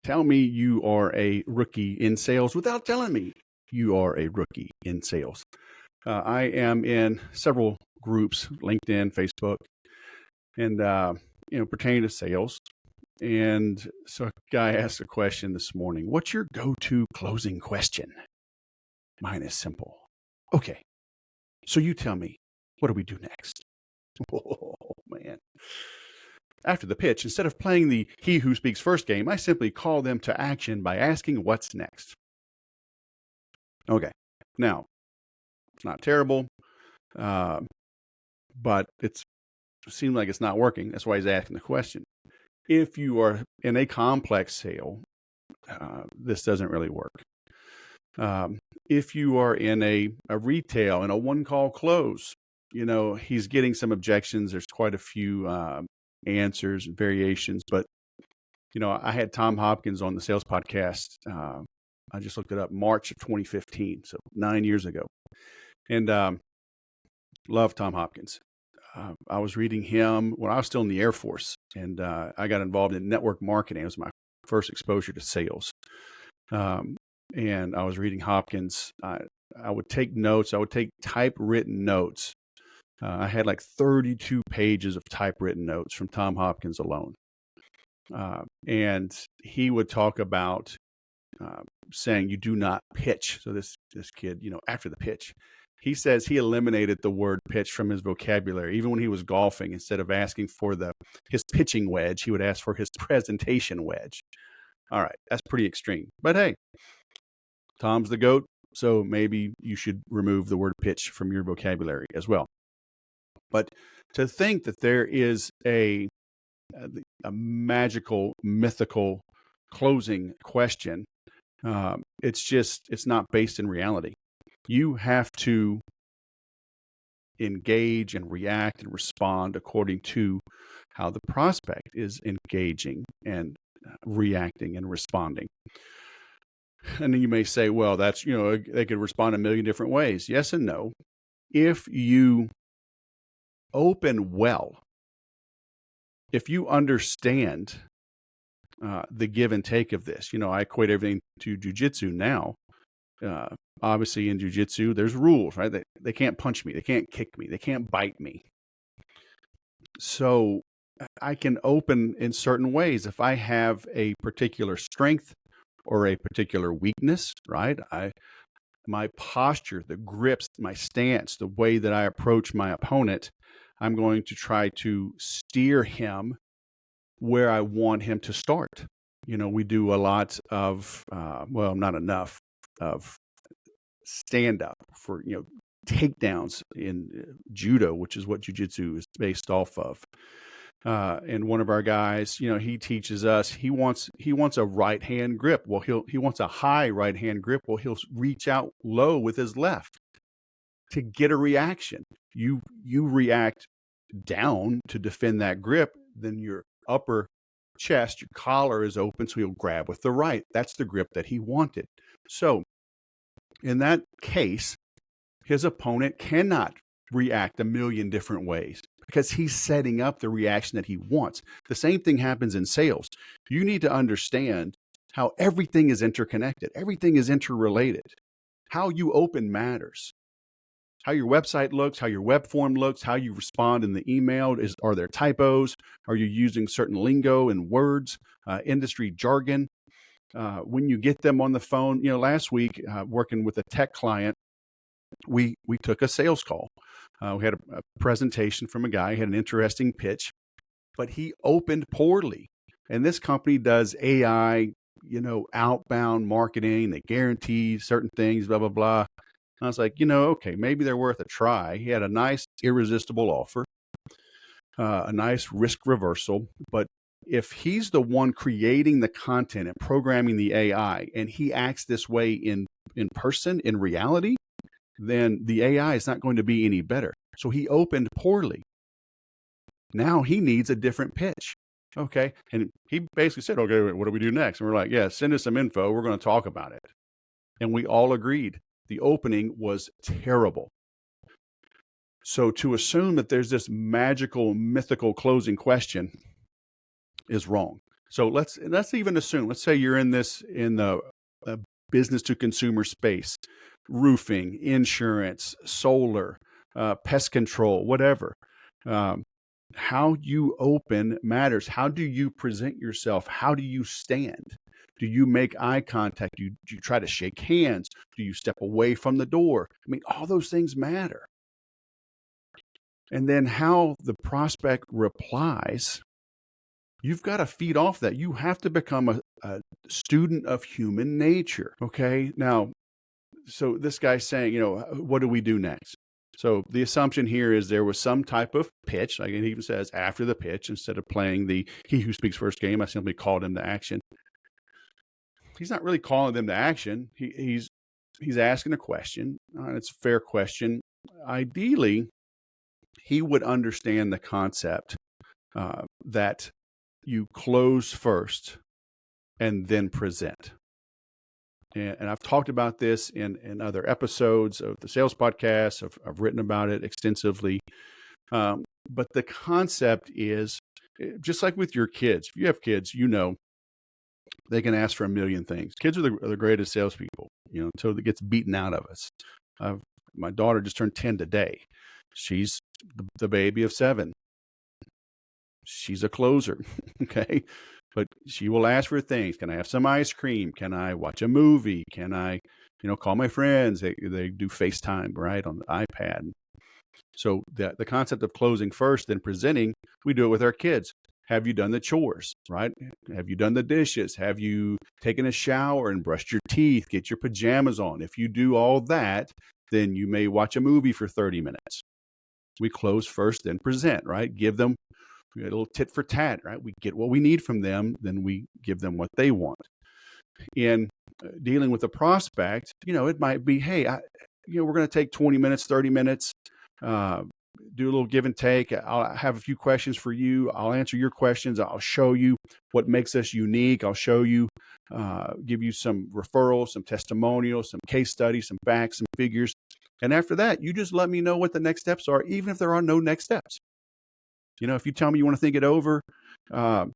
tell me you are a rookie in sales without telling me you are a rookie in sales. I am in several groups, LinkedIn, Facebook, and pertaining to sales. And so a guy asked a question this morning. What's your go-to closing question? Mine is simple. Okay, so you tell me, what do we do next? Oh, man. After the pitch, instead of playing the he who speaks first game, I simply call them to action by asking what's next. Okay, now, it's not terrible, but it seems like it's not working. That's why he's asking the question. If you are in a complex sale, this doesn't really work. If you are in a retail, in a one-call close, he's getting some objections. There's quite a few answers and variations, but I had Tom Hopkins on the sales podcast. I just looked it up, March of 2015, so 9 years ago, and love Tom Hopkins. I was reading him when I was still in the Air Force, and I got involved in network marketing. It was my first exposure to sales, and I was reading Hopkins. I would take notes. I would take typewritten notes. I had like 32 pages of typewritten notes from Tom Hopkins alone. And he would talk about saying you do not pitch. So this kid, after the pitch, he says he eliminated the word pitch from his vocabulary. Even when he was golfing, instead of asking for his pitching wedge, he would ask for his presentation wedge. All right, that's pretty extreme. But hey, Tom's the GOAT, so maybe you should remove the word pitch from your vocabulary as well. But to think that there is a magical, mythical closing question, it's not based in reality. You have to engage and react and respond according to how the prospect is engaging and reacting and responding. And then you may say, well, that's, they could respond a million different ways. Yes and no. If you open well, if you understand the give and take of this, I equate everything to jujitsu now. Obviously in jujitsu, there's rules, right? They can't punch me. They can't kick me. They can't bite me. So I can open in certain ways. If I have a particular strength or a particular weakness, right? My posture, the grips, my stance, the way that I approach my opponent, I'm going to try to steer him where I want him to start. We do a lot of, not enough of stand up for, takedowns in judo, which is what jujitsu is based off of. And one of our guys, he teaches us, he wants a right hand grip. Well, he wants a high right hand grip. Well, he'll reach out low with his left to get a reaction. You react down to defend that grip, then your upper chest, your collar is open, so he'll grab with the right. That's the grip that he wanted. So in that case, his opponent cannot react a million different ways because he's setting up the reaction that he wants. The same thing happens in sales. You need to understand how everything is interconnected. Everything is interrelated. How you open matters. How your website looks, how your web form looks, how you respond in the email. Are there typos? Are you using certain lingo and words, industry jargon? When you get them on the phone, last week, working with a tech client, we took a sales call. We had a presentation from a guy, he had an interesting pitch, but he opened poorly. And this company does AI, outbound marketing. They guarantee certain things, blah, blah, blah. I was like, okay, maybe they're worth a try. He had a nice irresistible offer, a nice risk reversal. But if he's the one creating the content and programming the AI, and he acts this way in person, in reality, then the AI is not going to be any better. So he opened poorly. Now he needs a different pitch. Okay. And he basically said, okay, what do we do next? And we're like, yeah, send us some info. We're going to talk about it. And we all agreed. The opening was terrible. So to assume that there's this magical, mythical closing question is wrong. So let's even assume, let's say you're in the business to consumer space, roofing, insurance, solar, pest control, whatever. Um, how you open matters. How do you present yourself? How do you stand? Do you make eye contact? Do you try to shake hands? Do you step away from the door? I mean, all those things matter. And then how the prospect replies, you've got to feed off that. You have to become a student of human nature. Okay. Now, so this guy's saying, what do we do next? So the assumption here is there was some type of pitch, like it even says after the pitch, instead of playing the he who speaks first game, I simply called him to action. He's not really calling them to action. He's asking a question. It's a fair question. Ideally, he would understand the concept that you close first and then present. And I've talked about this in other episodes of the sales podcast. I've written about it extensively. But the concept is just like with your kids. If you have kids, they can ask for a million things. Kids are the greatest salespeople, until it gets beaten out of us. My daughter just turned 10 today. She's the baby of 7. She's a closer, okay? But she will ask for things. Can I have some ice cream? Can I watch a movie? Can I, call my friends? They do FaceTime, right, on the iPad. So the concept of closing first, then presenting, we do it with our kids. Have you done the chores, right? Have you done the dishes? Have you taken a shower and brushed your teeth? Get your pajamas on. If you do all that, then you may watch a movie for 30 minutes. We close first, then present, right? Give them a little tit for tat, right? We get what we need from them, then we give them what they want. In dealing with a prospect, it might be, hey, we're going to take 20 minutes, 30 minutes, do a little give and take. I'll have a few questions for you. I'll answer your questions. I'll show you what makes us unique. I'll show you, give you some referrals, some testimonials, some case studies, some facts, some figures. And after that, you just let me know what the next steps are, even if there are no next steps. If you tell me you want to think it over, I'll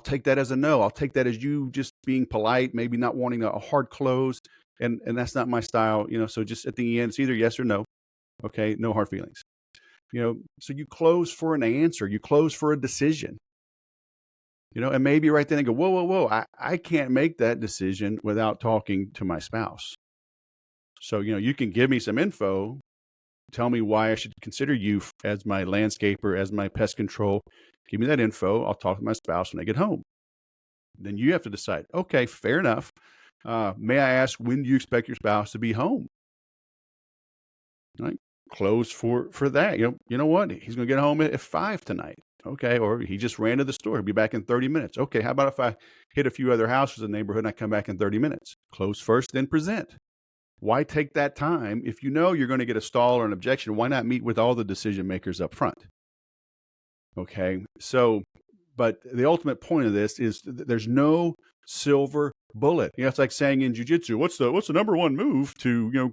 take that as a no. I'll take that as you just being polite, maybe not wanting a hard close. And that's not my style, so just at the end, it's either yes or no. Okay. No hard feelings. So you close for an answer, you close for a decision, and maybe right then and go, whoa. I can't make that decision without talking to my spouse. So, you can give me some info, tell me why I should consider you as my landscaper, as my pest control. Give me that info. I'll talk to my spouse when I get home. Then you have to decide, okay, fair enough. May I ask, when do you expect your spouse to be home? Right? Close for that. You know what? He's going to get home at 5 tonight. Okay. Or he just ran to the store. He'll be back in 30 minutes. Okay. How about if I hit a few other houses in the neighborhood and I come back in 30 minutes? Close first, then present. Why take that time? If you know you're going to get a stall or an objection, why not meet with all the decision makers up front? Okay. So, but the ultimate point of this is there's no silver bullet. It's like saying in jiu-jitsu, what's the number one move to,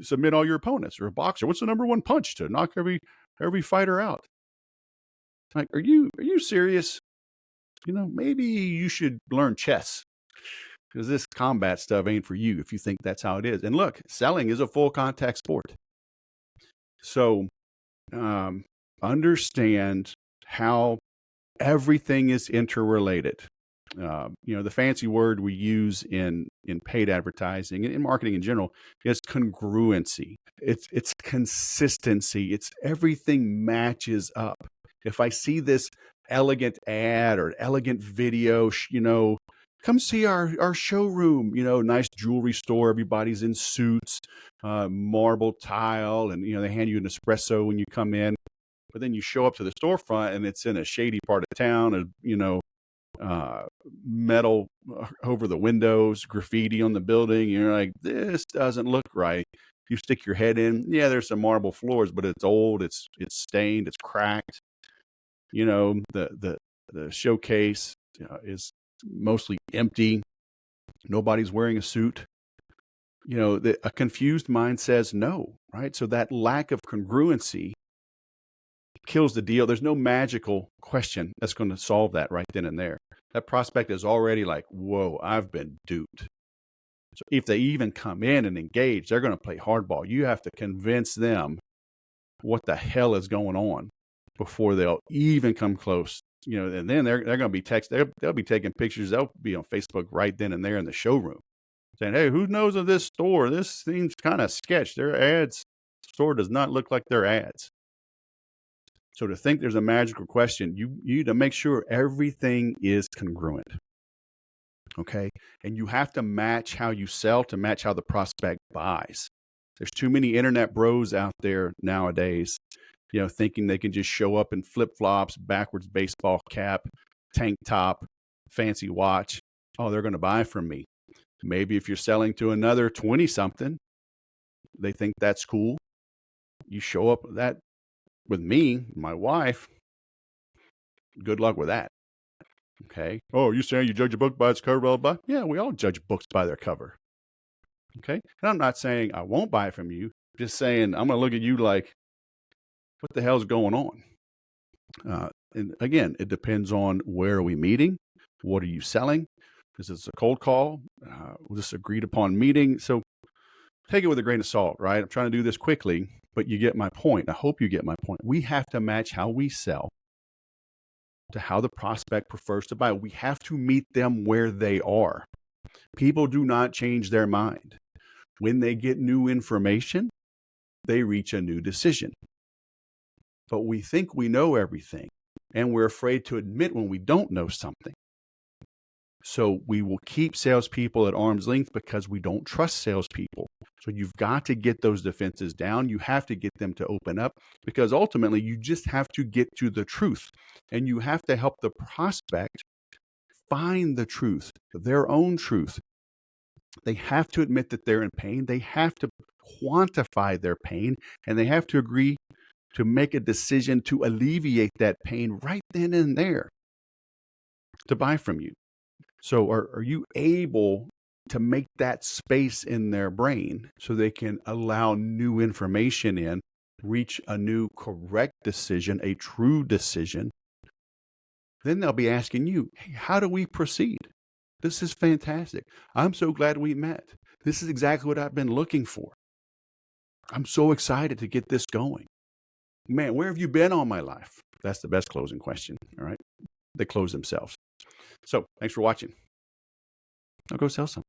submit all your opponents? Or a boxer, what's the number one punch to knock every fighter out? Like, are you serious? Maybe you should learn chess, because this combat stuff ain't for you if you think that's how it is. And look, selling is a full contact sport. So understand how everything is interrelated. The fancy word we use in paid advertising and in marketing in general is congruency. It's consistency. It's everything matches up. If I see this elegant ad or elegant video, come see our showroom, nice jewelry store. Everybody's in suits, marble tile, and, they hand you an espresso when you come in. But then you show up to the storefront and it's in a shady part of town, metal over the windows, graffiti on the building. You're like, this doesn't look right. You stick your head in. Yeah, there's some marble floors, but it's old. It's stained. It's cracked. The showcase is mostly empty. Nobody's wearing a suit. A confused mind says no, right? So that lack of congruency kills the deal. There's no magical question that's going to solve that right then and there. that prospect is already like, whoa, I've been duped. So if they even come in and engage, they're going to play hardball. You have to convince them what the hell is going on before they'll even come close. And then they're going to be they'll be taking pictures. They'll be on Facebook right then and there in the showroom saying, hey, who knows of this store? This seems kind of sketch. Their ads store does not look like their ads. So to think there's a magical question, you need to make sure everything is congruent. Okay. And you have to match how you sell to match how the prospect buys. There's too many internet bros out there nowadays, thinking they can just show up in flip-flops, backwards baseball cap, tank top, fancy watch. Oh, they're going to buy from me. Maybe if you're selling to another 20-something, they think that's cool. You show up with me, my wife, good luck with that. Okay. Oh, you're saying you judge a book by its cover, blah, blah, blah? Yeah, we all judge books by their cover. Okay. And I'm not saying I won't buy from you. I'm just saying I'm going to look at you like, what the hell's going on? And again, it depends on where are we meeting? What are you selling? Is this a cold call? Was this agreed upon meeting? So take it with a grain of salt, right? I'm trying to do this quickly, but you get my point. I hope you get my point. We have to match how we sell to how the prospect prefers to buy. We have to meet them where they are. People do not change their mind. When they get new information, they reach a new decision. But we think we know everything, and we're afraid to admit when we don't know something. So we will keep salespeople at arm's length because we don't trust salespeople. So you've got to get those defenses down. You have to get them to open up because ultimately you just have to get to the truth, and you have to help the prospect find the truth, their own truth. They have to admit that they're in pain. They have to quantify their pain, and they have to agree to make a decision to alleviate that pain right then and there to buy from you. So are you able to make that space in their brain so they can allow new information in, reach a new correct decision, a true decision? Then they'll be asking you, hey, how do we proceed? This is fantastic. I'm so glad we met. This is exactly what I've been looking for. I'm so excited to get this going. Man, where have you been all my life? That's the best closing question. All right. They close themselves. So thanks for watching. Now go sell some.